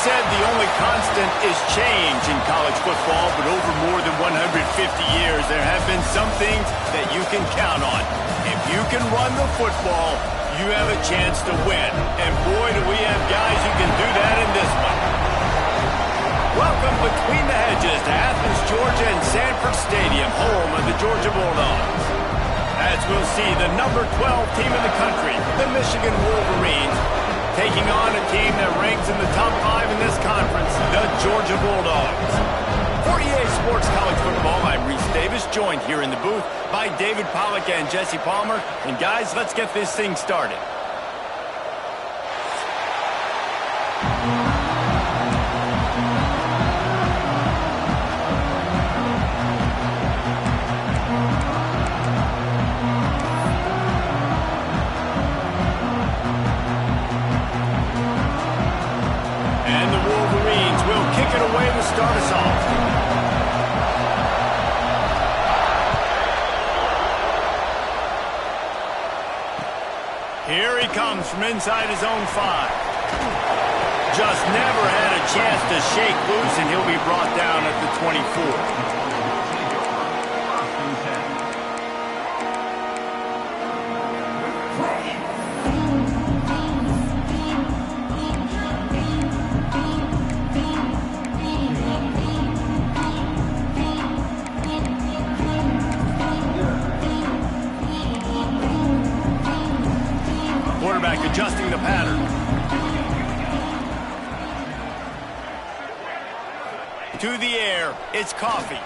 said the only constant is change in college football, but over more than 150 years, there have been some things that you can count on. If you can run the football, you have a chance to win. And boy, do we have guys who can do that in this one. Welcome between the hedges to Athens, Georgia and Sanford Stadium, home of the Georgia Bulldogs. As we'll see, the number 12 team in the country, the Michigan Wolverines, taking on a team that ranks in the top 5 in this conference, the Georgia Bulldogs. For EA Sports College Football, I'm Reese Davis, joined here in the booth by David Pollack and Jesse Palmer. And guys, let's get this thing started. Away to start us off. Here he comes from inside his own 5. Just never had a chance to shake loose, and he'll be brought down at the 24. Adjusting the pattern. To the air, it's Coffee.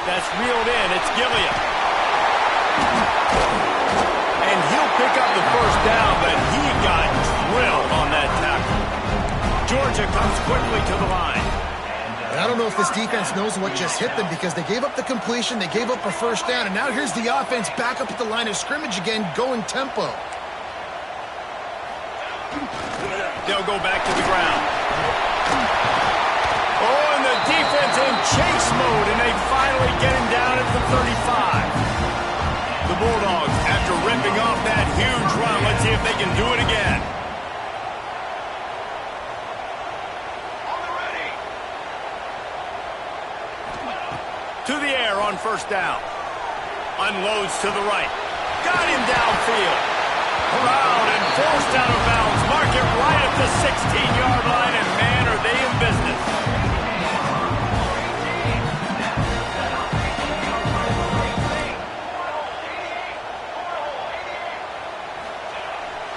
That's reeled in, it's Gilliam. And he'll pick up the first down, but he got drilled on that tackle. Georgia comes quickly to the line. I don't know if this defense knows what just hit them because they gave up the completion, they gave up a first down, and now here's the offense back up at the line of scrimmage again, going tempo. They'll go back to the ground. Oh, and the defense in chase mode, and they finally get him down at the 35. The Bulldogs, after ripping off that huge run, let's see if they can do it again. To the air on first down. Unloads to the right. Got him downfield. Around and forced out of bounds. Mark it right at the 16-yard line, and man, are they in business.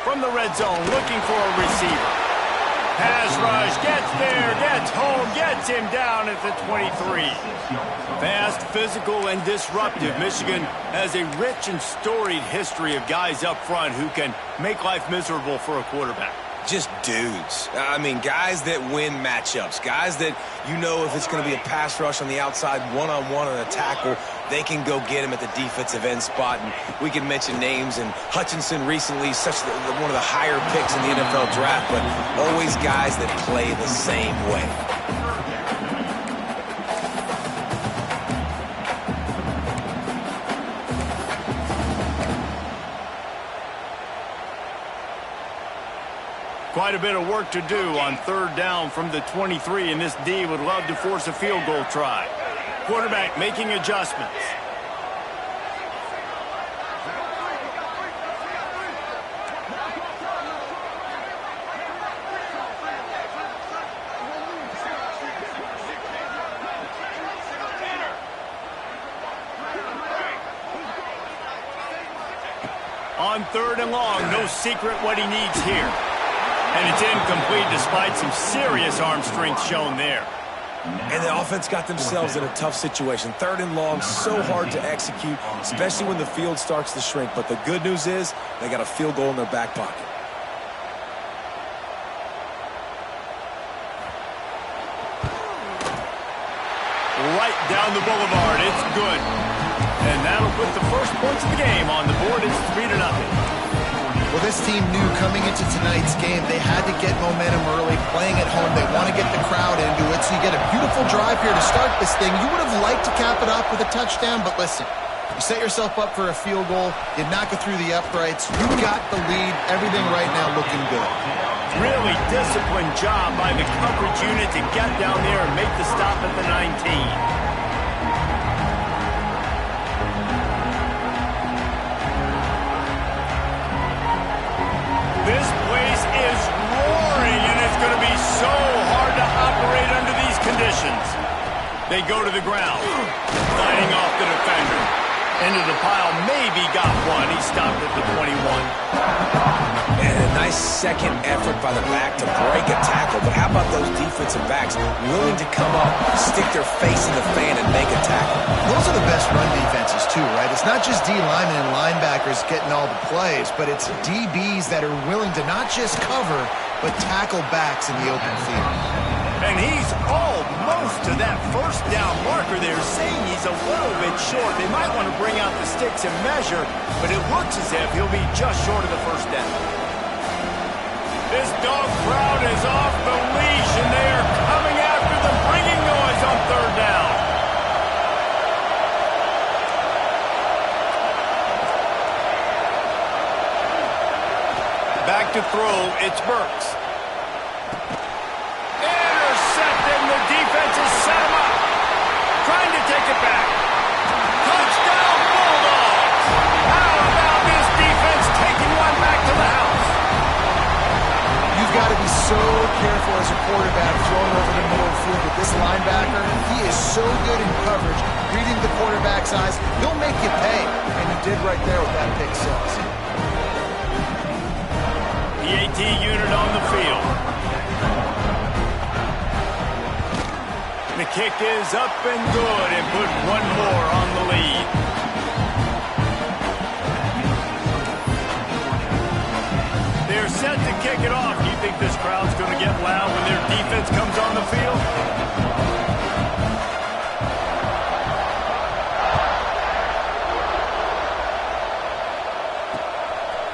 From the red zone, looking for a receiver. Pass rush, gets there, gets home, gets him down at the 23. Fast, physical, and disruptive. Michigan has a rich and storied history of guys up front who can make life miserable for a quarterback. Just dudes. I mean, guys that win matchups. Guys that, you know, if it's going to be a pass rush on the outside, one-on-one on a tackle, they can go get him at the defensive end spot. And we can mention names, and Hutchinson recently, one of the higher picks in the NFL draft, but always guys that play the same way. Quite a bit of work to do on third down from the 23, and this D would love to force a field goal try. Quarterback making adjustments. On third and long, no secret what he needs here. And it's incomplete despite some serious arm strength shown there. And the offense got themselves in a tough situation. Third and long, so hard to execute, especially when the field starts to shrink. But the good news is they got a field goal in their back pocket. Right down the boulevard, it's good. And that'll put the first points of the game on the board. It's 3-0. Well, this team knew coming into tonight's game they had to get momentum early, playing at home. They want to get the crowd into it, so you get a beautiful drive here to start this thing. You would have liked to cap it off with a touchdown, but listen, you set yourself up for a field goal, you knock it through the uprights, you got the lead, everything right now looking good. Really disciplined job by the coverage unit to get down there and make the stop at the 19. This place is roaring, and it's going to be so hard to operate under these conditions. They go to the ground, fighting off the defender. Into the pile, maybe got one. He stopped at the 21. And a nice second effort by the back to break a tackle. But how about those defensive backs willing to come up, stick their face in the fan, and make a tackle? Those are the best run defenses, too, right? It's not just D linemen and linebackers getting all the plays, but it's DBs that are willing to not just cover, but tackle backs in the open field. And he's almost to that first down marker there, saying he's a little bit short. They might want to bring out the sticks and measure, but it looks as if he'll be just short of the first down. This dog crowd is off the leash, and they are coming after them, bringing noise on third down. Back to throw, it's Burks. Intercepted, and the defense has set him up. Trying to take it back. Touchdown, Bulldogs! How about this defense taking one back to the house? You've got to be so careful as a quarterback throwing over the middle of the field with this linebacker. He is so good in coverage, reading the quarterback's eyes. He'll make you pay, and he did right there with that pick six. The AT unit on the field. The kick is up and good and put one more on the lead. They're set to kick it off. Do you think this crowd's going to get loud when their defense comes on the field?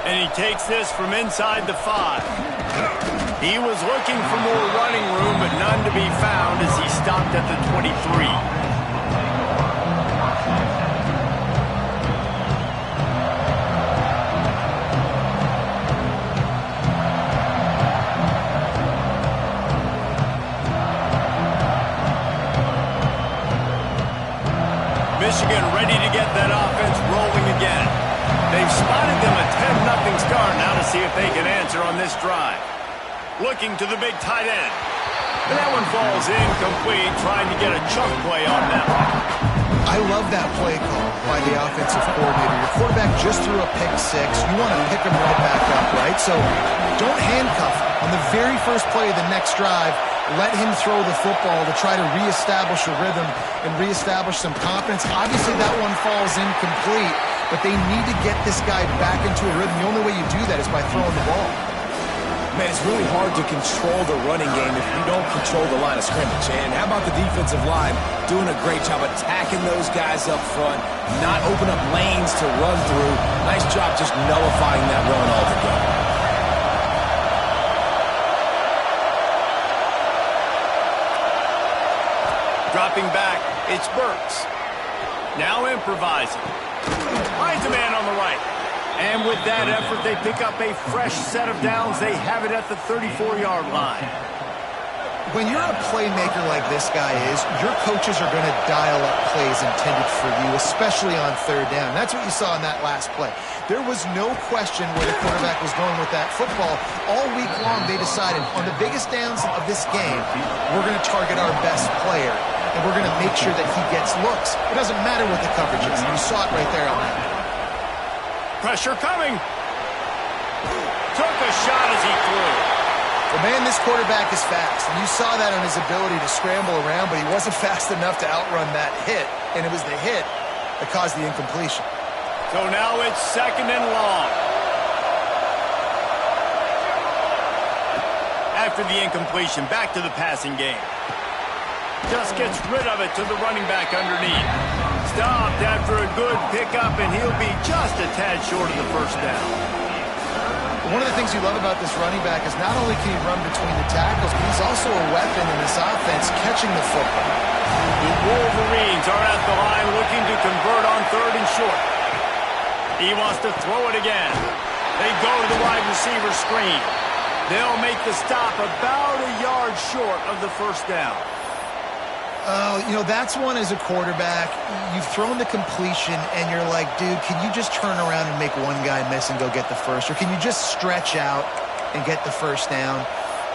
And he takes this from inside the 5. He was looking for more running room, but none to be found as he stopped at the 23. Michigan ready to get that offense rolling again. They've spotted them a 10-0 start. Now to see if they can answer on this drive. Looking to the big tight end. And that one falls incomplete, trying to get a chunk play on that one. I love that play call by the offensive coordinator. Your quarterback just threw a pick six. You want to pick him right back up, right? So don't handcuff him. On the very first play of the next drive, let him throw the football to try to reestablish a rhythm and reestablish some confidence. Obviously, that one falls incomplete, but they need to get this guy back into a rhythm. The only way you do that is by throwing the ball. Man, it's really hard to control the running game if you don't control the line of scrimmage. And how about the defensive line doing a great job attacking those guys up front, not open up lanes to run through. Nice job just nullifying that run altogether. Dropping back, it's Burks. Now improvising. Finds a man on the right. And with that effort, they pick up a fresh set of downs. They have it at the 34-yard line. When you're a playmaker like this guy is, your coaches are going to dial up plays intended for you, especially on third down. That's what you saw in that last play. There was no question where the quarterback was going with that football. All week long, they decided on the biggest downs of this game, we're going to target our best player, and we're going to make sure that he gets looks. It doesn't matter what the coverage is. You saw it right there on that. Pressure coming. Took a shot as he threw. Well, man, this quarterback is fast. And you saw that on his ability to scramble around, but he wasn't fast enough to outrun that hit. And it was the hit that caused the incompletion. So now it's 2nd and long. After the incompletion, back to the passing game. Just gets rid of it to the running back underneath. Stopped after a good pickup, and he'll be just a tad short of the first down. One of the things you love about this running back is not only can he run between the tackles, but he's also a weapon in this offense catching the football. The Wolverines are at the line looking to convert on 3rd and short. He wants to throw it again. They go to the wide receiver screen. They'll make the stop about a yard short of the first down. Oh, you know, that's one as a quarterback. You've thrown the completion, and you're like, dude, can you just turn around and make one guy miss and go get the first? Or can you just stretch out and get the first down?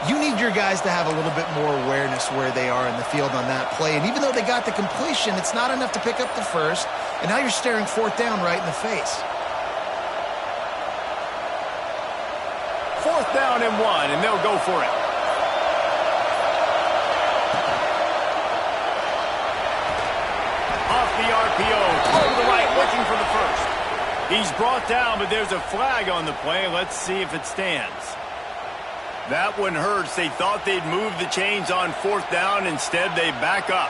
You need your guys to have a little bit more awareness where they are in the field on that play. And even though they got the completion, it's not enough to pick up the first. And now you're staring fourth down right in the face. Fourth down and 1, and they'll go for it. Off the RPO, over the right, looking for the first. He's brought down, but there's a flag on the play. Let's see if it stands. That one hurts. They thought they'd move the chains on fourth down. Instead, they back up.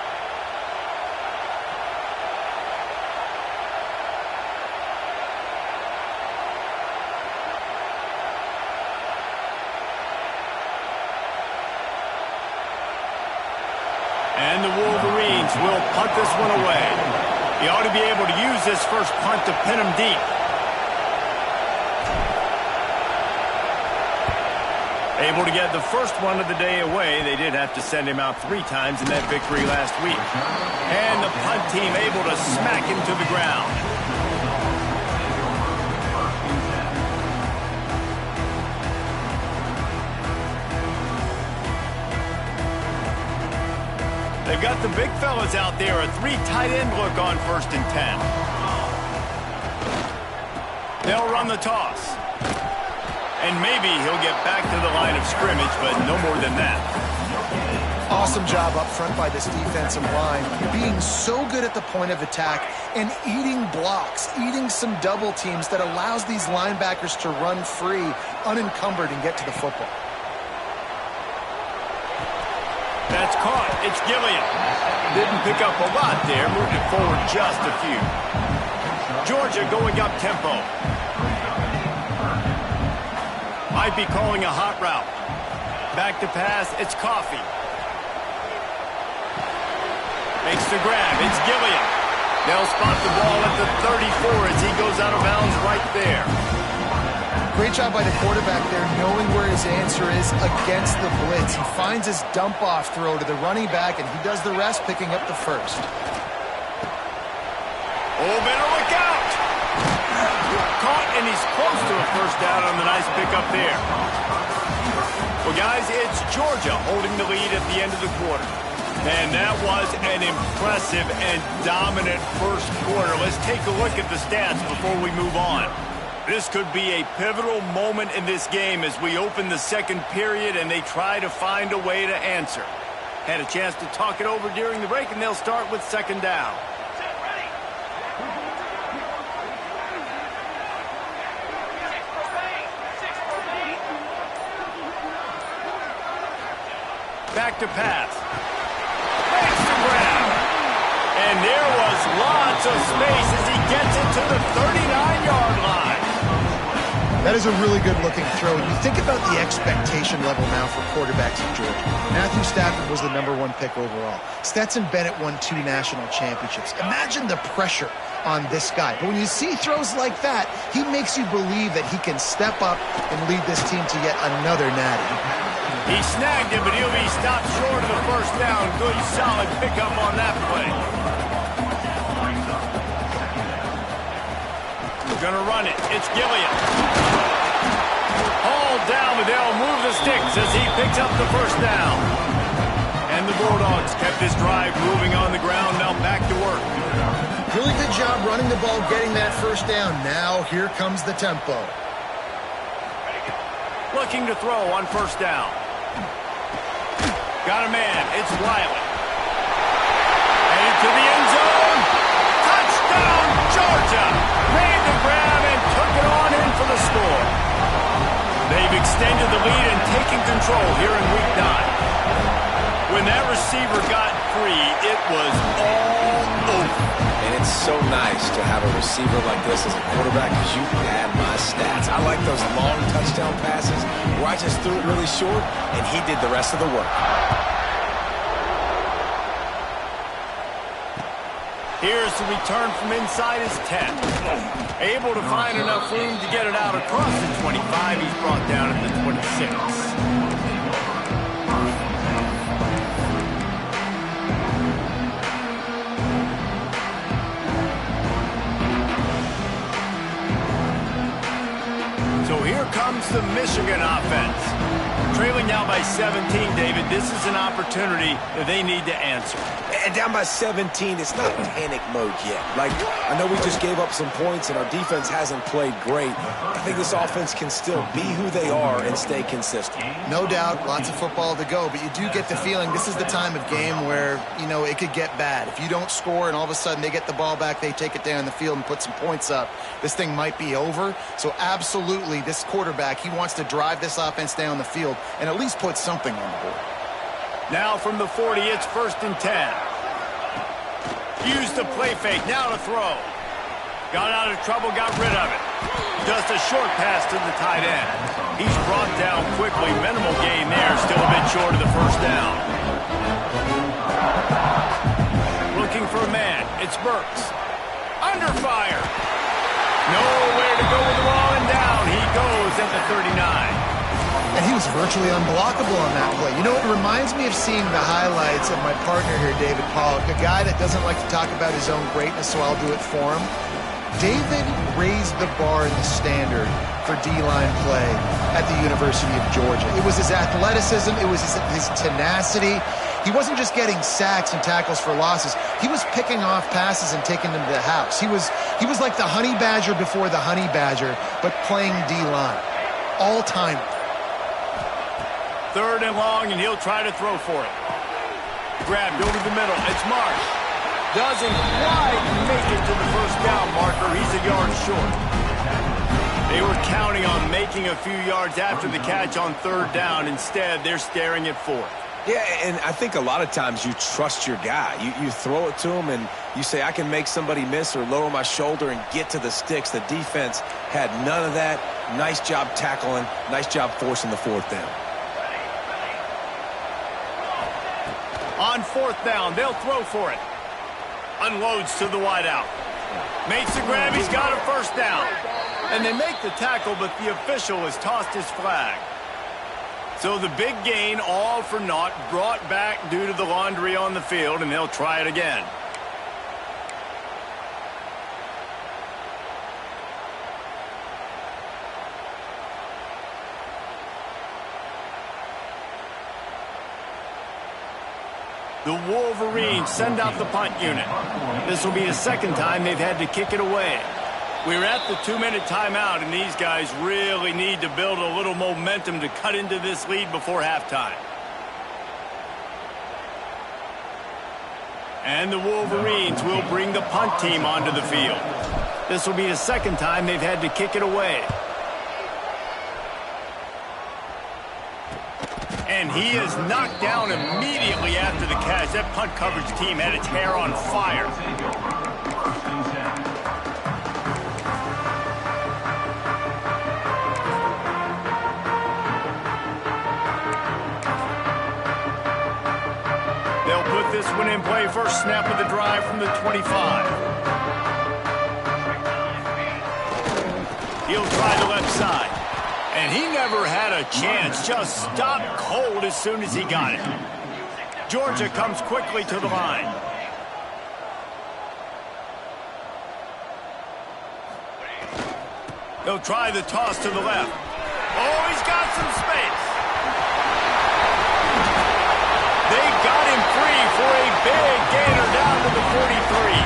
And the Wolverines will punt this one away. He ought to be able to use this first punt to pin him deep. Able to get the first one of the day away. They did have to send him out 3 times in that victory last week. And the punt team able to smack him to the ground. They've got the big fellas out there, a 3 tight end look on 1st and 10. They'll run the toss. And maybe he'll get back to the line of scrimmage, but no more than that. Awesome job up front by this defensive line, being so good at the point of attack and eating blocks, eating some double teams that allows these linebackers to run free, unencumbered, and get to the football. That's caught. It's Gilliam. Didn't pick up a lot there. Moved it forward just a few. Georgia going up tempo. Might be calling a hot route. Back to pass. It's Coffey. Makes the grab. It's Gilliam. They'll spot the ball at the 34 as he goes out of bounds right there. Great job by the quarterback there, knowing where his answer is against the blitz. He finds his dump-off throw to the running back, and he does the rest, picking up the first. Oh, better look out! Caught, and he's close to a first down on the nice pickup there. Well, guys, it's Georgia holding the lead at the end of the quarter. And that was an impressive and dominant first quarter. Let's take a look at the stats before we move on. This could be a pivotal moment in this game as we open the second period and they try to find a way to answer. Had a chance to talk it over during the break, and they'll start with 2nd down. Back to pass. Makes the grab. And there was lots of space as he gets it to the 39-yard line. That is a really good-looking throw. You think about the expectation level now for quarterbacks in Georgia. Matthew Stafford was the #1 pick overall. Stetson Bennett won 2 national championships. Imagine the pressure on this guy. But when you see throws like that, he makes you believe that he can step up and lead this team to yet another natty. He snagged him, but he'll be stopped short of the first down. Good, solid pickup on that play. We're going to run it. It's Gilliam. Hauled down, but they'll move the sticks as he picks up the first down. And the Bulldogs kept this drive moving on the ground. Now back to work. Really good job running the ball, getting that first down. Now here comes the tempo. Looking to throw on first down. Got a man. It's Wiley. And into the end zone. Touchdown, Georgia. Made the grab and took it on in for the score. They've extended the lead and taken control here in Week 9. When that receiver got free, it was all over. And it's so nice to have a receiver like this as a quarterback because you had my stats. I like those long touchdown passes where I just threw it really short and he did the rest of the work. Here's the return from inside his 10. Able to find enough room to get it out across the 25. He's brought down at the 26. So here comes the Michigan offense. Trailing down by 17, David, this is an opportunity that they need to answer. And down by 17, it's not panic mode yet. Like, I know we just gave up some points and our defense hasn't played great. I think this offense can still be who they are and stay consistent. No doubt, lots of football to go, but you do get the feeling this is the time of game where, you know, it could get bad. If you don't score and all of a sudden they get the ball back, they take it down the field and put some points up, this thing might be over. So absolutely, this quarterback, he wants to drive this offense down the field and at least put something on the board. Now from the 40, it's 1st and 10. Used the play fake, now to throw. Got out of trouble, got rid of it. Just a short pass to the tight end. He's brought down quickly. Minimal gain there, still a bit short of the first down. Looking for a man, it's Burks. Under fire. Nowhere to go with the ball, and down he goes at the 39. And he was virtually unblockable on that play. You know, it reminds me of seeing the highlights of my partner here, David Pollock, a guy that doesn't like to talk about his own greatness, so I'll do it for him. David raised the bar in the standard for D-line play at the University of Georgia. It was his athleticism. It was his tenacity. He wasn't just getting sacks and tackles for losses. He was picking off passes and taking them to the house. He was like the honey badger before the honey badger, but playing D-line. All-time. 3rd and long, and he'll try to throw for it. Grabbed over the middle. It's Marsh. Doesn't quite make it to the first down marker. He's a yard short. They were counting on making a few yards after the catch on 3rd down. Instead, they're staring at 4th. Yeah, and I think a lot of times you trust your guy. You throw it to him and you say, I can make somebody miss or lower my shoulder and get to the sticks. The defense had none of that. Nice job tackling. Nice job forcing the 4th down. On 4th down, they'll throw for it. Unloads to the wideout. Makes the grab, he's got a first down. And they make the tackle, but the official has tossed his flag. So the big gain, all for naught, brought back due to the laundry on the field, and they'll try it again. The Wolverines send out the punt unit. This will be the 2nd time they've had to kick it away. We're at the 2-minute timeout, and these guys really need to build a little momentum to cut into this lead before halftime. And the Wolverines will bring the punt team onto the field. This will be the 2nd time they've had to kick it away. And he is knocked down immediately after the catch. That punt coverage team had its hair on fire. They'll put this one in play. First snap of the drive from the 25. He'll try the left side. And he never had a chance. Just stopped cold as soon as he got it. Georgia comes quickly to the line. They'll try the toss to the left. Oh, he's got some space. They got him free for a big gainer down to the 43.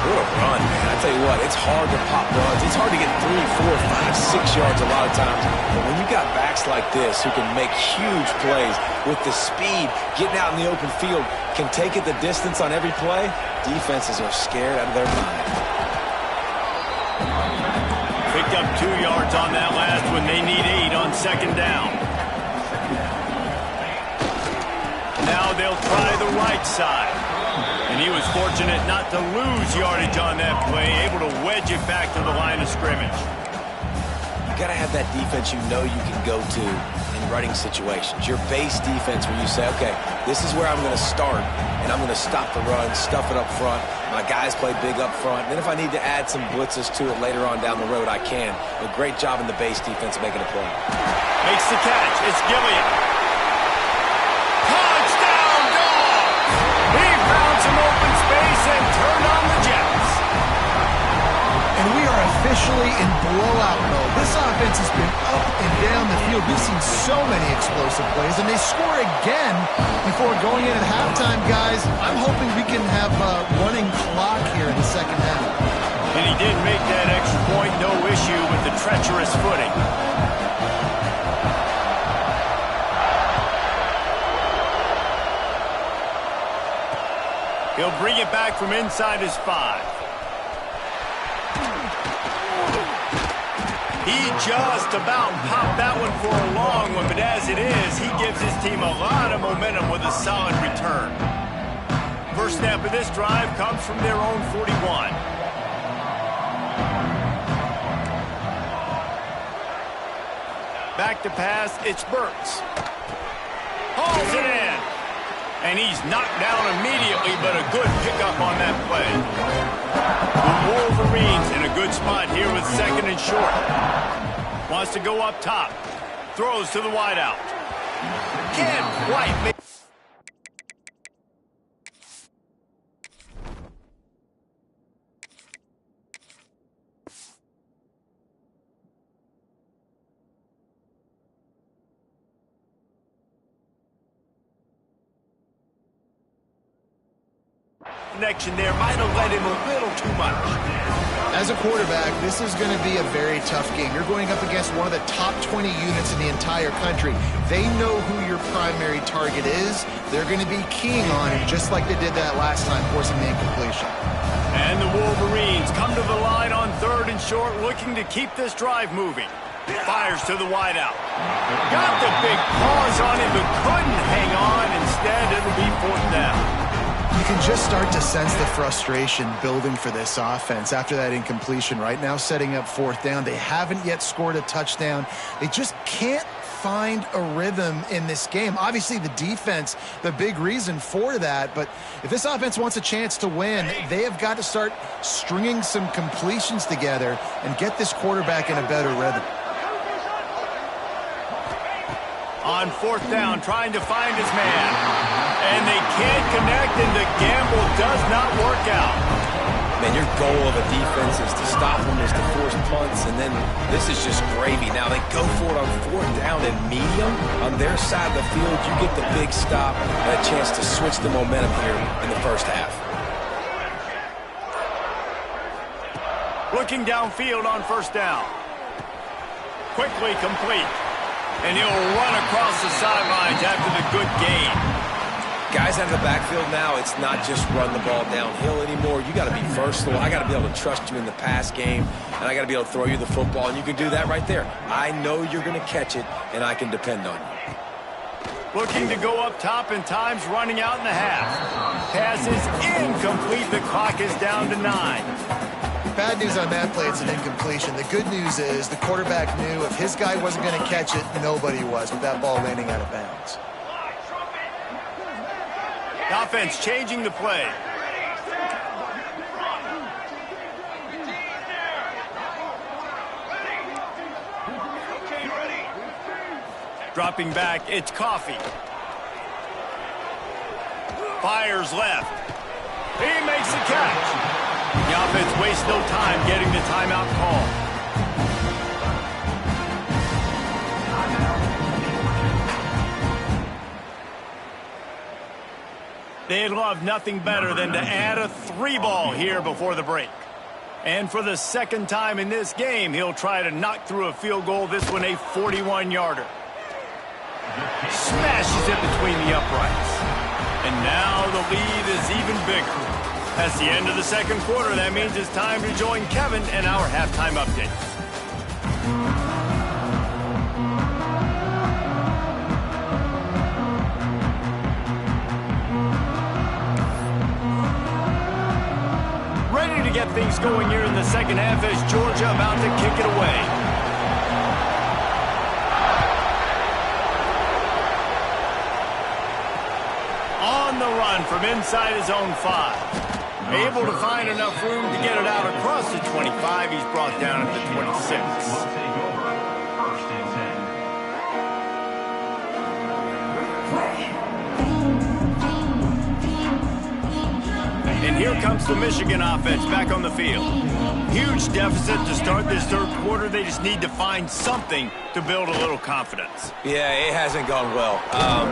What a run, man. I tell you what, it's hard to pop runs. It's hard to get 3, 4, 5, 6 yards a lot of times. But when you got backs like this who can make huge plays with the speed, getting out in the open field, can take it the distance on every play, defenses are scared out of their mind. Picked up 2 yards on that last one. They need 8 on 2nd down. Now they'll try the right side. And he was fortunate not to lose yardage on that play, able to wedge it back to the line of scrimmage. You got to have that defense you know you can go to in running situations. Your base defense where you say, okay, this is where I'm going to start, and I'm going to stop the run, stuff it up front. My My guys play big up front. And then if I need to add some blitzes to it later on down the road, I can. A great job in the base defense making a play. Makes the catch. It's Gilliam. Touchdown, Dogs! He found some open space and turned on the Jets. And we are officially in blowout mode. This offense has been up and down the field. We've seen so many explosive plays, and they score again before going in at halftime, guys. I'm hoping we can have a running clock here in the second half. And he did make that extra point, no issue with the treacherous footing. He'll bring it back from inside his 5. He just about popped that one for a long one, but as it is, he gives his team a lot of momentum with a solid return. First snap of this drive comes from their own 41. Back to pass, it's Burks. Hauls it in. And he's knocked down immediately, but a good pickup on that play. The Wolverines in a good spot here with second and short. Wants to go up top. Throws to the wideout. Can't quite make... connection there might have led him a little too much. As a quarterback, this is going to be a very tough game. You're going up against one of the top 20 units in the entire country. They know who your primary target is. They're going to be keying on him, just like they did that last time, forcing the incompletion. And the Wolverines come to the line on third and short, looking to keep this drive moving. Fires to the wideout. Got the big paws on him, but couldn't hang on. Instead, it'll be fourth down. You can just start to sense the frustration building for this offense after that incompletion. Right now, setting up fourth down. They haven't yet scored a touchdown. They just can't find a rhythm in this game. Obviously, the defense, the big reason for that. But if this offense wants a chance to win, they have got to start stringing some completions together and get this quarterback in a better rhythm. On fourth down, trying to find his man. And they can't connect, and the gamble does not work out. Man, your goal of a defense is to stop them, is to force punts, and then this is just gravy. Now they go for it on fourth down and medium. On their side of the field, you get the big stop and a chance to switch the momentum here in the first half. Looking downfield on first down. Quickly complete. And he'll run across the sidelines after the good gain. Guys out of the backfield now, it's not just run the ball downhill anymore. You got to be versatile. I got to be able to trust you in the pass game, and I got to be able to throw you the football, and you can do that right there. I know you're going to catch it, and I can depend on you. Looking to go up top, and time's running out in the half. Pass is incomplete. The clock is down to 9. Bad news on that play, it's an incompletion. The good news is the quarterback knew if his guy wasn't going to catch it, nobody was with that ball landing out of bounds. The offense changing the play. Dropping back, it's Coffee. Fires left. He makes the catch. The offense wastes no time getting the timeout call. They'd love nothing better than to add a 3-ball here before the break. And for the second time in this game, he'll try to knock through a field goal, this one a 41-yarder. Smashes it between the uprights. And now the lead is even bigger. That's the end of the second quarter. That means it's time to join Kevin and our halftime update. Ready to get things going here in the second half as Georgia about to kick it away. On the run from inside his own 5. Able to find enough room to get it out across the 25. He's brought down at the 26. And here comes the Michigan offense back on the field. Huge deficit to start this third quarter. They just need to find something to build a little confidence. Yeah, it hasn't gone well.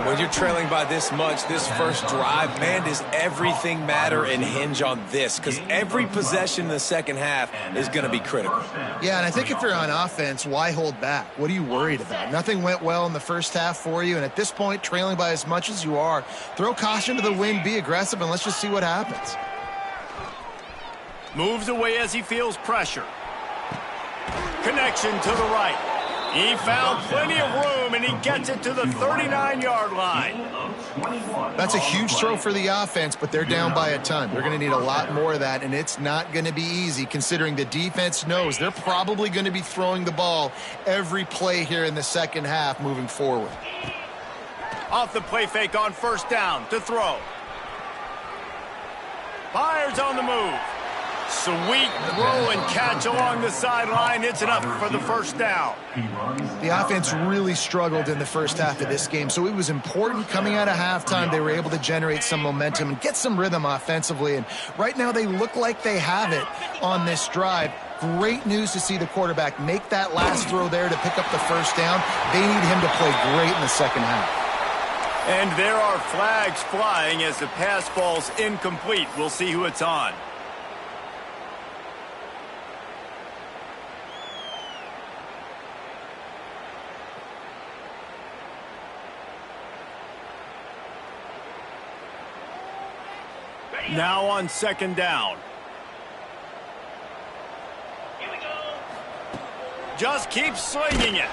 When you're trailing by this much, this first drive, man, does everything matter and hinge on this? Because every possession in the second half is going to be critical. Yeah, and I think if you're on offense, why hold back? What are you worried about? Nothing went well in the first half for you, and at this point, trailing by as much as you are, throw caution to the wind, be aggressive, and let's just see what happens. Moves away as he feels pressure. Connection to the right. He found plenty of room, and he gets it to the 39-yard line. That's a huge throw for the offense, but they're down by a ton. They're going to need a lot more of that, and it's not going to be easy considering the defense knows they're probably going to be throwing the ball every play here in the second half moving forward. Off the play fake on first down to throw. Fires on the move. Sweet throw and catch along the sideline. It's enough for the first down. The offense really struggled in the first half of this game, so it was important coming out of halftime. They were able to generate some momentum and get some rhythm offensively, and right now they look like they have it on this drive. Great news to see the quarterback make that last throw there to pick up the first down. They need him to play great in the second half. And there are flags flying as the pass ball's incomplete. We'll see who it's on. Now on second down. Here we go. Just keep slinging it.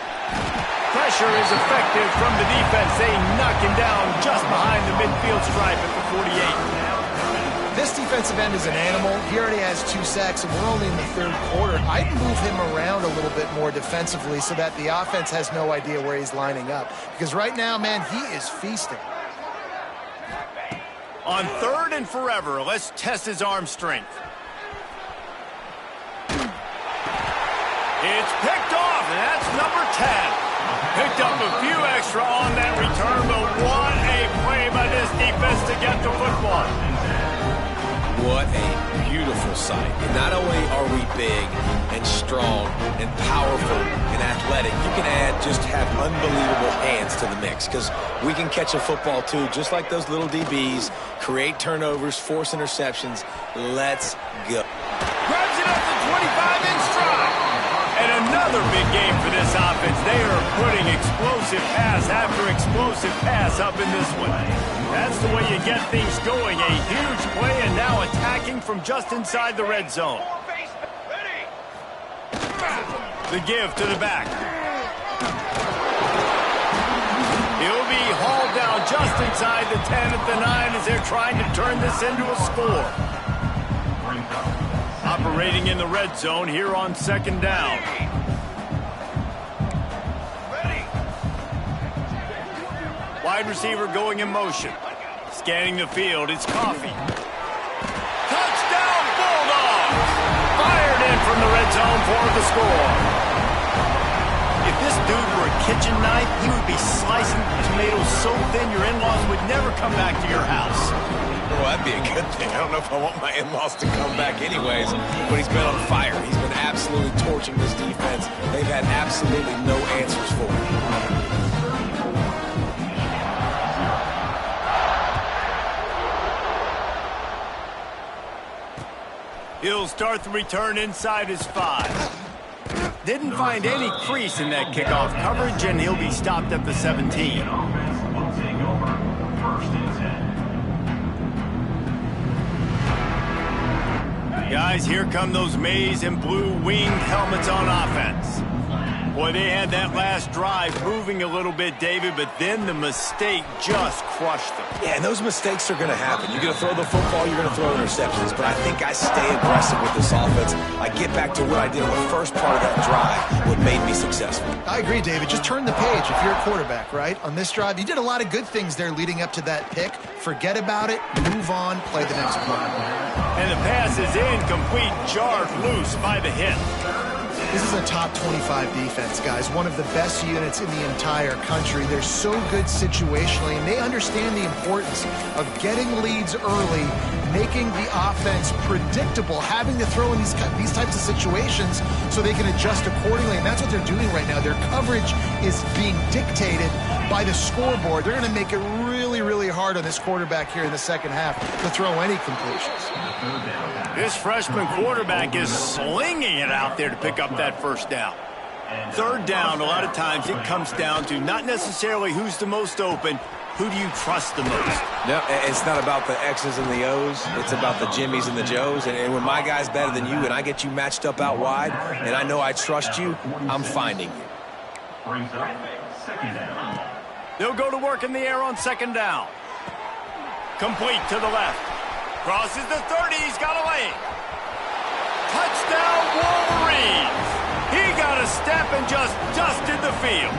Pressure is effective from the defense. They knock him down just behind the midfield stripe at the 48. This defensive end is an animal. He already has 2 sacks, and we're only in the third quarter. I'd move him around a little bit more defensively so that the offense has no idea where he's lining up. Because right now, man, he is feasting. On third and forever, let's test his arm strength. It's picked off, and that's number 10. Picked up a few extra on that return, but what a play by this defense to get the football. What a beautiful sight. And not only are we big and strong and powerful and athletic, you can have unbelievable hands to the mix because we can catch a football too, just like those little DBs, create turnovers, force interceptions. Let's go. Grabs it up to 25 in stride. And another big game for this offense. They are putting explosive pass after explosive pass up in this one. That's the way you get things going. A huge play and now attacking from just inside the red zone. The give to the back. He'll be hauled down just inside the 10 at the 9 as they're trying to turn this into a score. Operating in the red zone here on second down. Wide receiver going in motion. Scanning the field, it's Coffee. Touchdown Bulldogs! Fired in from the red zone for the score. If this dude were a kitchen knife, he would be slicing tomatoes so thin your in-laws would never come back to your house. Well, that'd be a good thing. I don't know if I want my in-laws to come back anyways, but he's been on fire. He's been absolutely torching this defense. They've had absolutely no answers for him. He'll start the return inside his 5. Didn't find any crease in that kickoff coverage, and he'll be stopped at the 17. Guys, here come those maize and blue winged helmets on offense. Boy, they had that last drive moving a little bit, David, but then the mistake just crushed them. Yeah, and those mistakes are going to happen. You're going to throw the football, you're going to throw interceptions, but I think I stay aggressive with this offense. I get back to what I did on the first part of that drive, what made me successful. I agree, David. Just turn the page if you're a quarterback, right? On this drive, you did a lot of good things there leading up to that pick. Forget about it, move on, play the next play. And the pass is incomplete, jarred loose by the hip. This is a top 25 defense, guys. One of the best units in the entire country. They're so good situationally, and they understand the importance of getting leads early, making the offense predictable, having to throw in these types of situations so they can adjust accordingly. And that's what they're doing right now. Their coverage is being dictated by the scoreboard. They're going to make it really, really hard on this quarterback here in the second half to throw any completions. This freshman quarterback is slinging it out there to pick up that first down. Third down, a lot of times it comes down to not necessarily who's the most open, who do you trust the most? No, it's not about the X's and the O's. It's about the Jimmys and the Joes. And when my guy's better than you and I get you matched up out wide and I know I trust you, I'm finding you. They'll go to work in the air on second down. Complete to the left. Crosses the 30. He's got a lane. Touchdown, Wolverines. He got a step and just dusted the field.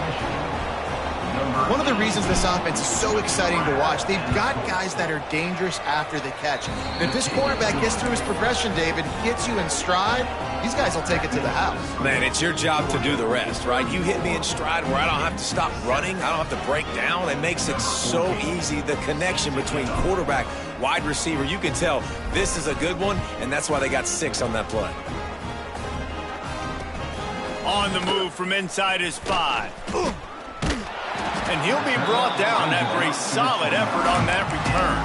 One of the reasons this offense is so exciting to watch, they've got guys that are dangerous after the catch. If this quarterback gets through his progression, David, hits you in stride, these guys will take it to the house. Man, it's your job to do the rest, right? You hit me in stride where I don't have to stop running. I don't have to break down. It makes it so easy, the connection between quarterback, wide receiver. You can tell this is a good one, and that's why they got 6 on that play. On the move from inside his 5. And he'll be brought down after a solid effort on that return.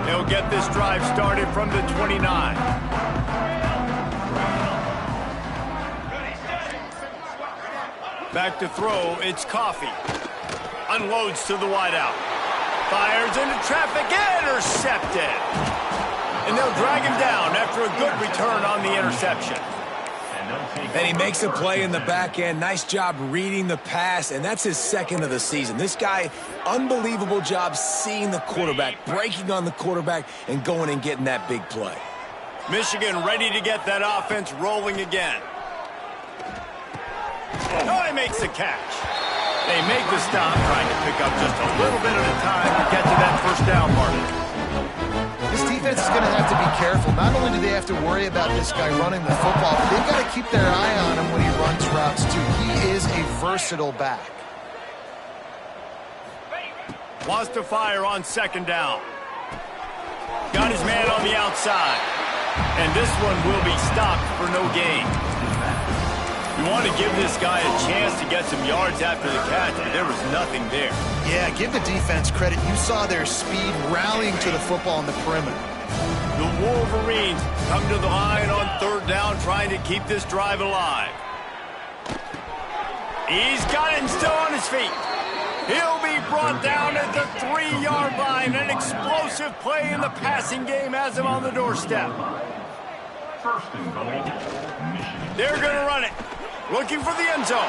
He'll get this drive started from the 29. Back to throw, it's Coffee. Unloads to the wideout. Fires into traffic, intercepted. And they'll drag him down after a good return on the interception. And he makes a play in the back end. Nice job reading the pass, and that's his 2nd of the season. This guy, unbelievable job seeing the quarterback, breaking on the quarterback, and going and getting that big play. Michigan ready to get that offense rolling again. Oh, he makes the catch. They make the stop, trying to pick up just a little bit at a time to get to that first down marker. This defense is going to have to be careful. Not only do they have to worry about this guy running the football, but they've got to keep their eye on him when he runs routes, too. He is a versatile back. Wants to fire on second down. Got his man on the outside. And this one will be stopped for no gain. You want to give this guy a chance to get some yards after the catch, but there was nothing there. Yeah, give the defense credit. You saw their speed rallying to the football on the perimeter. The Wolverines come to the line on third down, trying to keep this drive alive. He's got it and still on his feet. He'll be brought down at the 3-yard line. An explosive play in the passing game has him on the doorstep. They're going to run it. Looking for the end zone.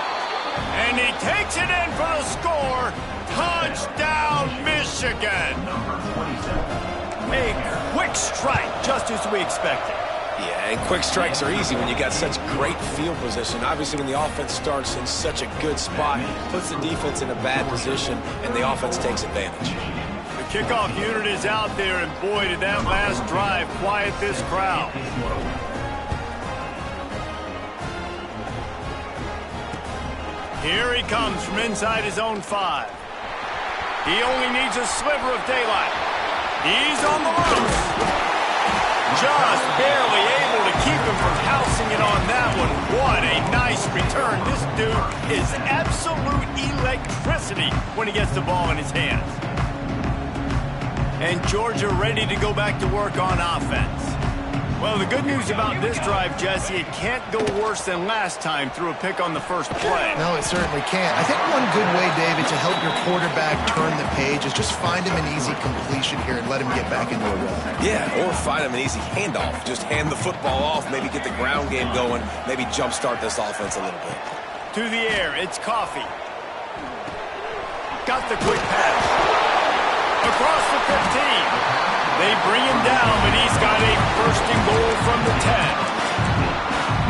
And he takes it in for the score. Touchdown, Michigan. A quick strike, just as we expected. Yeah, and quick strikes are easy when you got such great field position. Obviously, when the offense starts in such a good spot, puts the defense in a bad position, and the offense takes advantage. The kickoff unit is out there, and boy, did that last drive quiet this crowd. Here he comes from inside his own 5. He only needs a sliver of daylight. He's on the loose. Just barely able to keep him from housing it on that one. What a nice return. This dude is absolute electricity when he gets the ball in his hands. And Georgia ready to go back to work on offense. Well, the good news about this drive, Jesse, it can't go worse than last time through a pick on the first play. No, it certainly can't. I think one good way, David, to help your quarterback turn the page is just find him an easy completion here and let him get back into a rhythm. Yeah, or find him an easy handoff. Just hand the football off, maybe get the ground game going, maybe jumpstart this offense a little bit. To the air, it's Coffee. Got the quick pass. Across the 15. They bring him down, but he's got a first and goal from the 10.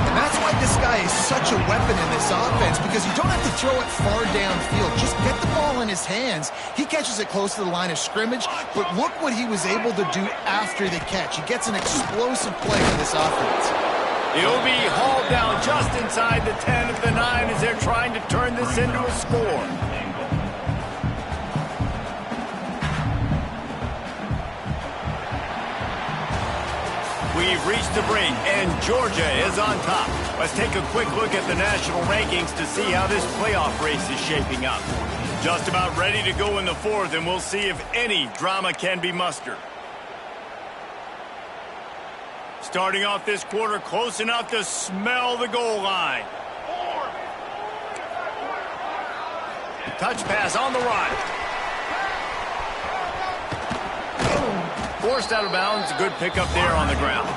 And that's why this guy guy is such a weapon in this offense because you don't have to throw it far downfield. Just get the ball in his hands. He catches it close to the line of scrimmage, but look what he was able to do after the catch. He gets an explosive play for this offense. He'll be hauled down just inside the 10 of the 9 as they're trying to turn this into a score. We've reached the brink, and Georgia is on top. Let's take a quick look at the national rankings to see how this playoff race is shaping up. Just about ready to go in the 4th, and we'll see if any drama can be mustered. Starting off this quarter close enough to smell the goal line. Touch pass on the right. Forced out of bounds. A good pickup there on the ground.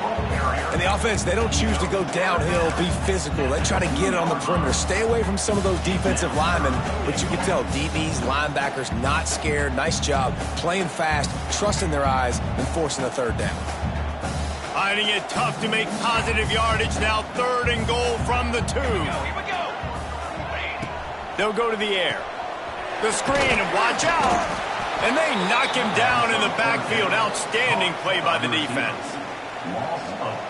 And the offense, they don't choose to go downhill, be physical. They try to get it on the perimeter. Stay away from some of those defensive linemen. But you can tell DBs, linebackers, not scared. Nice job playing fast, trusting their eyes, and forcing the 3rd down. Finding it tough to make positive yardage. Now 3rd and goal from the 2. They'll go to the air. The screen, and watch out. And they knock him down in the backfield. Outstanding play by the defense.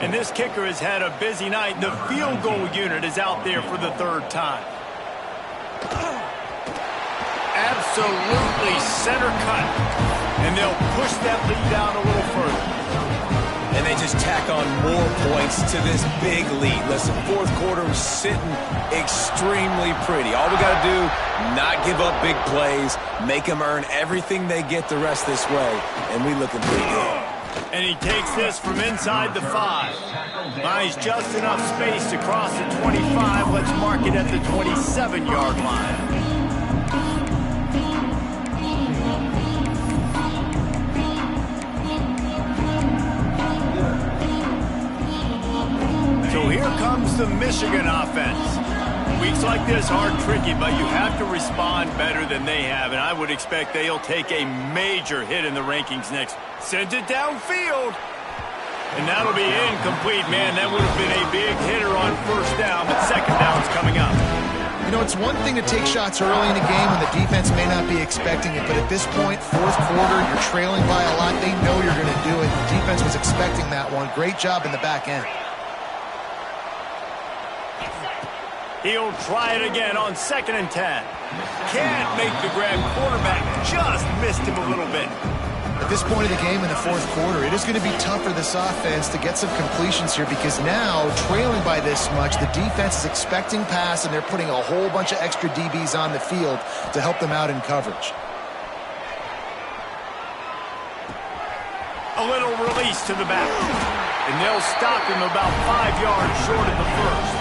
And this kicker has had a busy night. The field goal unit is out there for the 3rd time. Absolutely center cut. And they'll push that lead down a little further. And they just tack on more points to this big lead. Listen, 4th quarter was sitting extremely pretty. All we got to do, not give up big plays, make them earn everything they get the rest this way, and we looking pretty good. And he takes this from inside the 5. Buys just enough space to cross the 25. Let's mark it at the 27-yard line. So here comes the Michigan offense. Weeks like this are tricky, but you have to respond better than they have, and I would expect they'll take a major hit in the rankings next. Sends it downfield, and that'll be incomplete. Man, that would have been a big hitter on 1st down, but 2nd down's coming up. You know, it's one thing to take shots early in the game when the defense may not be expecting it, but at this point, 4th quarter, you're trailing by a lot. They know you're going to do it. The defense was expecting that one. Great job in the back end. He'll try it again on 2nd and 10. Can't make the grab. Quarterback just missed him a little bit. At this point of the game in the 4th quarter, it is going to be tough for this offense to get some completions here because now, trailing by this much, the defense is expecting pass, and they're putting a whole bunch of extra DBs on the field to help them out in coverage. A little release to the back. And they'll stop him about 5 yards short of the 1st.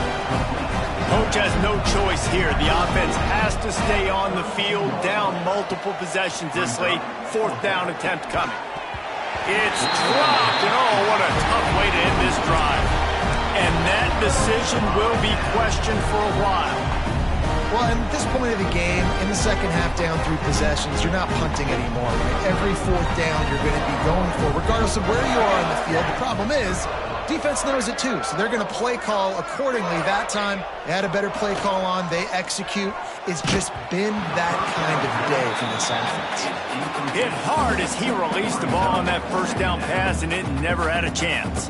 Coach has no choice here. The offense has to stay on the field, down multiple possessions this late. 4th down attempt coming. It's dropped, and oh, what a tough way to end this drive. And that decision will be questioned for a while. Well, at this point of the game, in the 2nd half down 3 possessions, you're not punting anymore, right? Every 4th down you're going to be going for, regardless of where you are in the field. The problem is, defense knows it too, so they're going to play call accordingly. That time, they had a better play call on. They execute. It's just been that kind of day for this offense. Hit hard as he released the ball on that 1st down pass, and it never had a chance.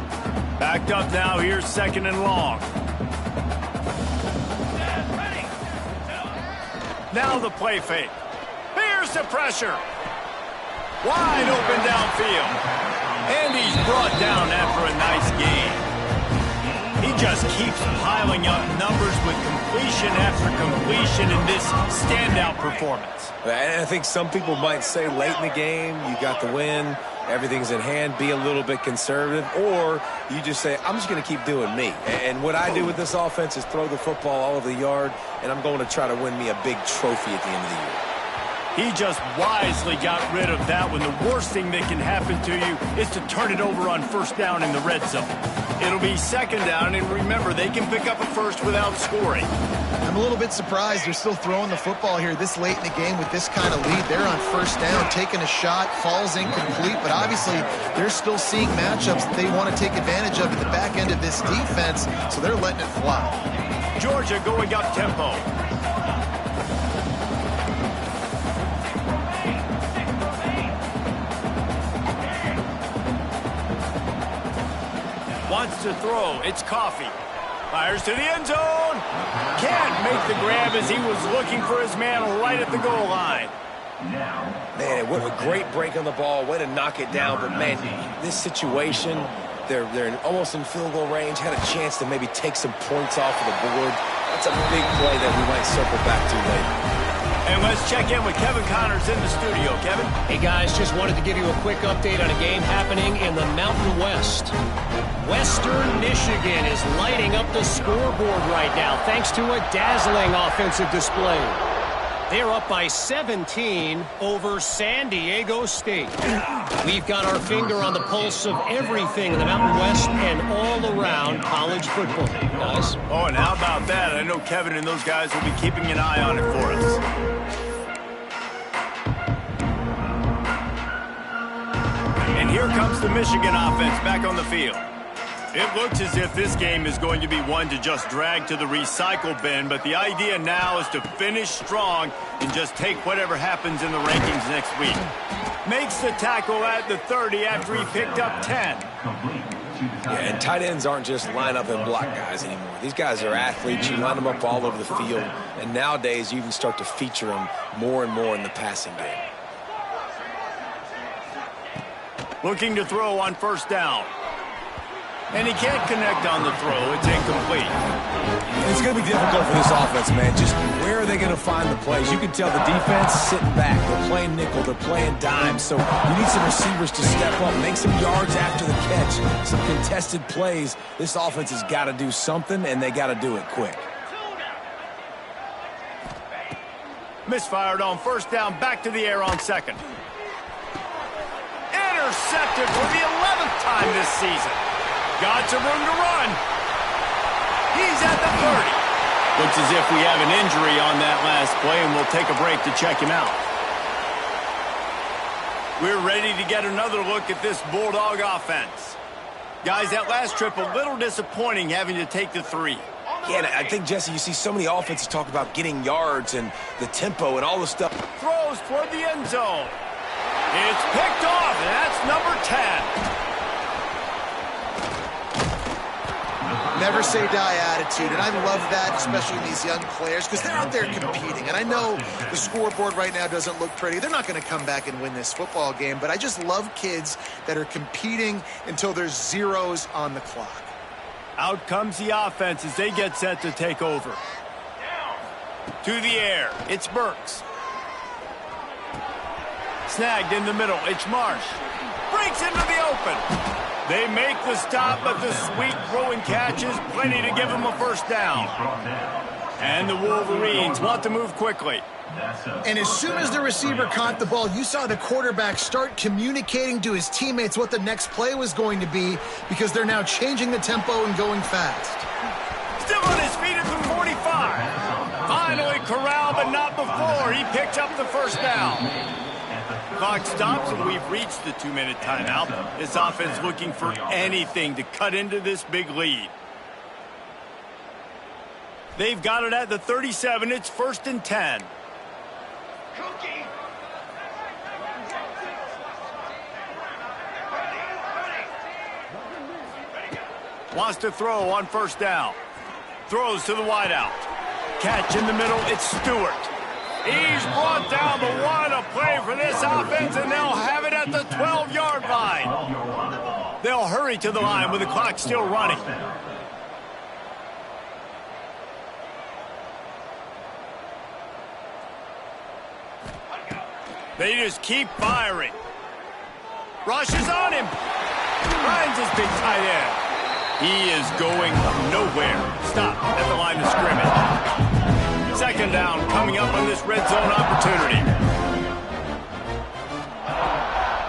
Backed up now. Here's 2nd and long. Now the play fake. Here's the pressure. Wide open downfield. And he's brought down after a nice game. He just keeps piling up numbers with completion after completion in this standout performance. And I think some people might say late in the game, you got the win, everything's in hand, be a little bit conservative, or you just say, I'm just going to keep doing me. And what I do with this offense is throw the football all over the yard, and I'm going to try to win me a big trophy at the end of the year. He just wisely got rid of that one. The worst thing that can happen to you is to turn it over on 1st down in the red zone. It'll be 2nd down, and remember, they can pick up a 1st without scoring. I'm a little bit surprised they're still throwing the football here this late in the game with this kind of lead. They're on 1st down, taking a shot, falls incomplete, but obviously they're still seeing matchups that they want to take advantage of at the back end of this defense, so they're letting it fly. Georgia going up tempo. Wants to throw. It's Coffee. Fires to the end zone. Can't make the grab as he was looking for his man right at the goal line. Man, what a great break on the ball. Way to knock it down. But, man, this situation, they're almost in field goal range. Had a chance to maybe take some points off of the board. That's a big play that we might circle back to later. And let's check in with Kevin Connors in the studio. Kevin? Hey, guys, just wanted to give you a quick update on a game happening in the Mountain West. Western Michigan is lighting up the scoreboard right now thanks to a dazzling offensive display. They're up by 17 over San Diego State. We've got our finger on the pulse of everything in the Mountain West and all around college football, guys. Oh, and how about that? I know Kevin and those guys will be keeping an eye on it for us. And here comes the Michigan offense back on the field. It looks as if this game is going to be one to just drag to the recycle bin, but the idea now is to finish strong and just take whatever happens in the rankings next week. Makes the tackle at the 30 after he picked up 10. Yeah, and tight ends aren't just line up and block guys anymore. These guys are athletes. You line them up all over the field, and nowadays you even start to feature them more and more in the passing game. Looking to throw on first down. And he can't connect on the throw. It's incomplete. It's going to be difficult for this offense, man. Just where are they going to find the plays? You can tell the defense sitting back. They're playing nickel. They're playing dime. So you need some receivers to step up, make some yards after the catch, some contested plays. This offense has got to do something, and they got to do it quick. Misfired on first down. Back to the air on second. Intercepted for the 11th time this season. Got some room to run. He's at the 30. Looks as if we have an injury on that last play, and we'll take a break to check him out. We're ready to get another look at this Bulldog offense. Guys, that last trip a little disappointing having to take the 3. Yeah, and I think, Jesse, you see so many offenses talk about getting yards and the tempo and all the stuff. Throws toward the end zone. It's picked off, and that's number 10. Never say die attitude, and I love that, especially in these young players, because they're out there competing. And I know the scoreboard right now doesn't look pretty. They're not going to come back and win this football game, but I just love kids that are competing until there's zeros on the clock. Out comes the offense as they get set to take over. To the air, it's Burks. Snagged in the middle, it's Marsh. Breaks into the open. They make the stop, but the sweet throwing catch is plenty to give them a first down. And the Wolverines want to move quickly. And as soon as the receiver caught the ball, you saw the quarterback start communicating to his teammates what the next play was going to be, because they're now changing the tempo and going fast. Still on his feet at the 45. Finally corralled, but not before. He picks up the first down. Clock stops, and we've reached the 2-minute timeout. This offense looking for anything to cut into this big lead. They've got it at the 37. It's 1st and 10. Wants to throw on first down. Throws to the wideout. Catch in the middle. It's Stewart. He's brought down the one. A play for this offense, and they'll have it at the 12-yard line. They'll hurry to the line with the clock still running. They just keep firing. Rushes on him. Finds his big tight end. He is going nowhere. Stop at the line of scrimmage. Second down coming up on this red zone opportunity.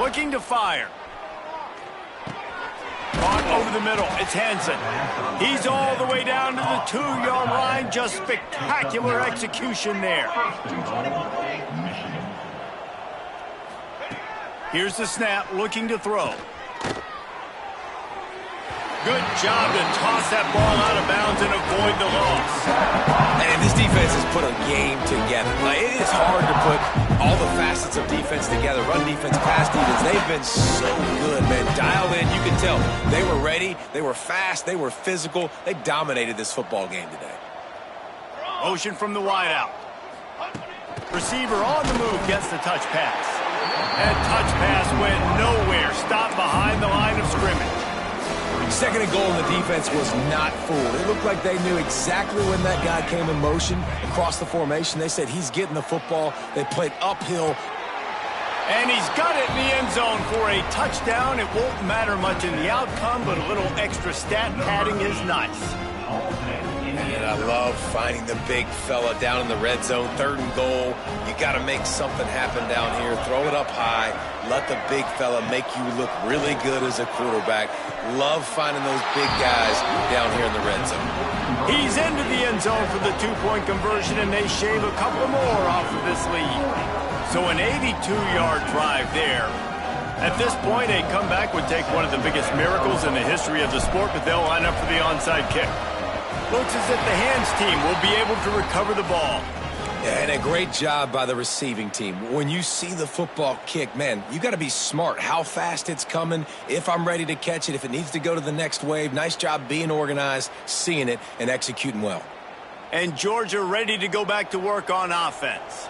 Looking to fire. Caught over the middle. It's Hansen. He's all the way down to the 2-yard line. Just spectacular execution there. Here's the snap, looking to throw. Good job to toss that ball out of bounds and avoid the loss. And this defense has put a game together. Like, it is hard to put all the facets of defense together. Run defense, pass defense. They've been so good, man. Dialed in, you can tell. They were ready. They were fast. They were physical. They dominated this football game today. Motion from the wideout. Receiver on the move gets the touch pass. That touch pass went nowhere. Stopped behind the line of scrimmage. Second and goal, and the defense was not fooled. It looked like they knew exactly when that guy came in motion across the formation. They said he's getting the football. They played uphill. And he's got it in the end zone for a touchdown. It won't matter much in the outcome, but a little extra stat padding is nice. And I love finding the big fella down in the red zone. Third and goal. You got to make something happen down here. Throw it up high. Let the big fella make you look really good as a quarterback. Love finding those big guys down here in the red zone. He's into the end zone for the two-point conversion, and they shave a couple more off of this lead. So an 82-yard drive there. At this point, a comeback would take one of the biggest miracles in the history of the sport, but they'll line up for the onside kick. Looks as if the hands team will be able to recover the ball. Yeah, and a great job by the receiving team. When you see the football kick, man, you got to be smart. How fast it's coming, if I'm ready to catch it, if it needs to go to the next wave. Nice job being organized, seeing it, and executing well. And Georgia ready to go back to work on offense.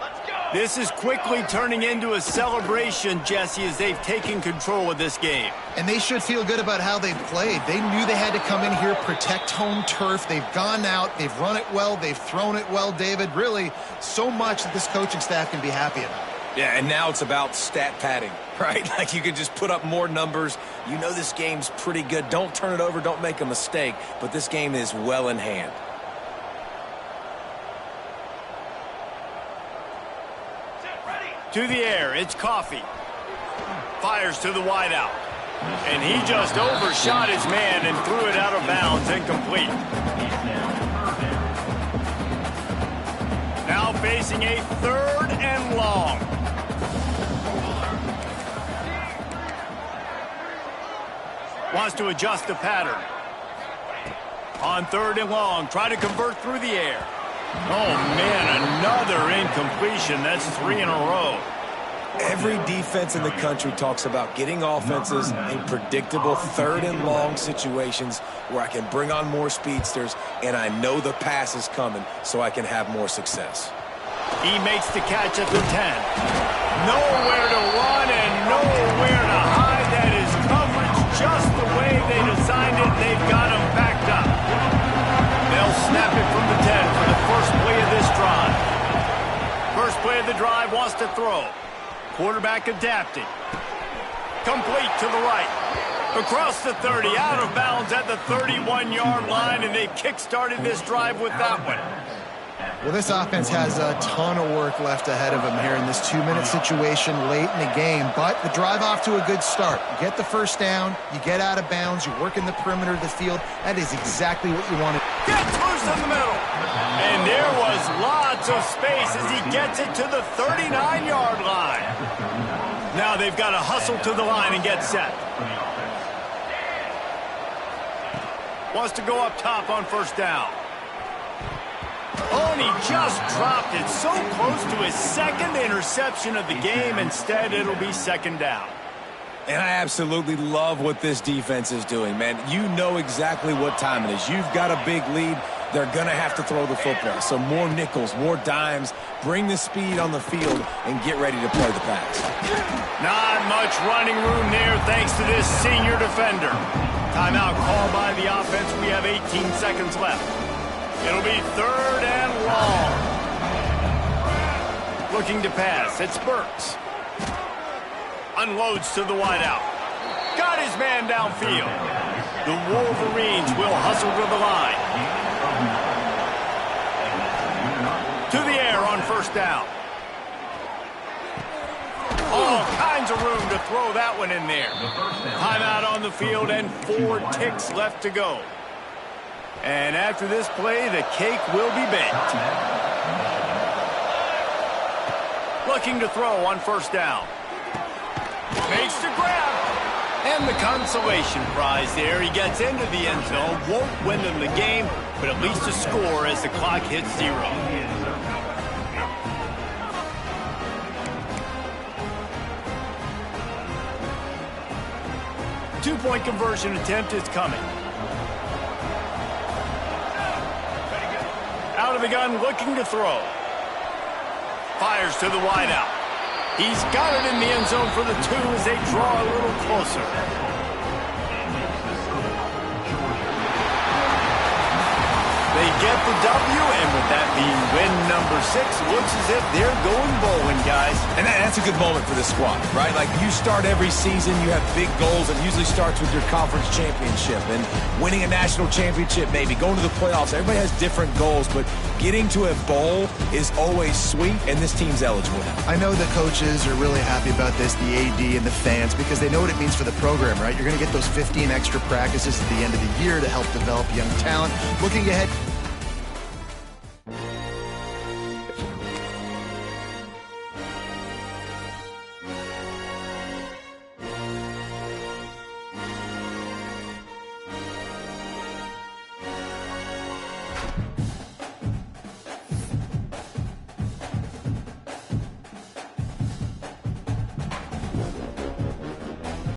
This is quickly turning into a celebration, Jesse, as they've taken control of this game. And they should feel good about how they've played. They knew they had to come in here, protect home turf. They've gone out, they've run it well, they've thrown it well, David. Really, so much that this coaching staff can be happy about. Yeah, and now it's about stat padding, right? Like you can just put up more numbers. You know this game's pretty good. Don't turn it over, don't make a mistake, but this game is well in hand. To the air, it's Coffee. Fires to the wideout. And he just overshot his man and threw it out of bounds, incomplete. Now facing a third and long. Wants to adjust the pattern. On third and long, try to convert through the air. Oh, man, another incompletion. That's 3 in a row. Every defense in the country talks about getting offenses in predictable third and long situations where I can bring on more speedsters and I know the pass is coming so I can have more success. He makes the catch at the 10. Nowhere to run and nowhere to hide. That is coverage just the way they designed it. They've got him backed up. They'll snap it from the 10 for the first play of this drive. First play of the drive, wants to throw. Quarterback adapted. Complete to the right. Across the 30, out of bounds at the 31-yard line, and they kick-started this drive with that one. Well, this offense has a ton of work left ahead of them here in this 2-minute situation late in the game, but the drive off to a good start. You get the first down, you get out of bounds, you work in the perimeter of the field. That is exactly what you want to do. Gets loose in the middle. And there was lots of space as he gets it to the 39-yard line. Now they've got to hustle to the line and get set. Wants to go up top on first down. Oh, and he just dropped it so close to his second interception of the game. Instead, it'll be second down. And I absolutely love what this defense is doing, man. You know exactly what time it is. You've got a big lead. They're going to have to throw the football. So more nickels, more dimes, bring the speed on the field, and get ready to play the pass. Not much running room there thanks to this senior defender. Timeout called by the offense. We have 18 seconds left. It'll be third and long. Looking to pass. It's Burks. Unloads to the wideout. Got his man downfield. The Wolverines will hustle to the line. To the air on first down. All kinds of room to throw that one in there. Timeout on the field and 4 ticks left to go. And after this play, the cake will be baked. Looking to throw on first down. Makes the grab. And And the consolation prize there. He gets into the end zone, won't win them the game, but at least a score as the clock hits 0. Two-point conversion attempt is coming. Out of the gun, looking to throw. Fires to the wideout. He's got it in the end zone for the 2 as they draw a little closer. They get the W, and with that being win number 6, looks as if they're going bowling, guys. And that's a good moment for this squad, right? Like, you start every season, you have big goals. It usually starts with your conference championship and winning a national championship, maybe going to the playoffs. Everybody has different goals, but getting to a bowl is always sweet, and this team's eligible now. I know the coaches are really happy about this, the AD and the fans, because they know what it means for the program, right? You're going to get those 15 extra practices at the end of the year to help develop young talent. Looking ahead...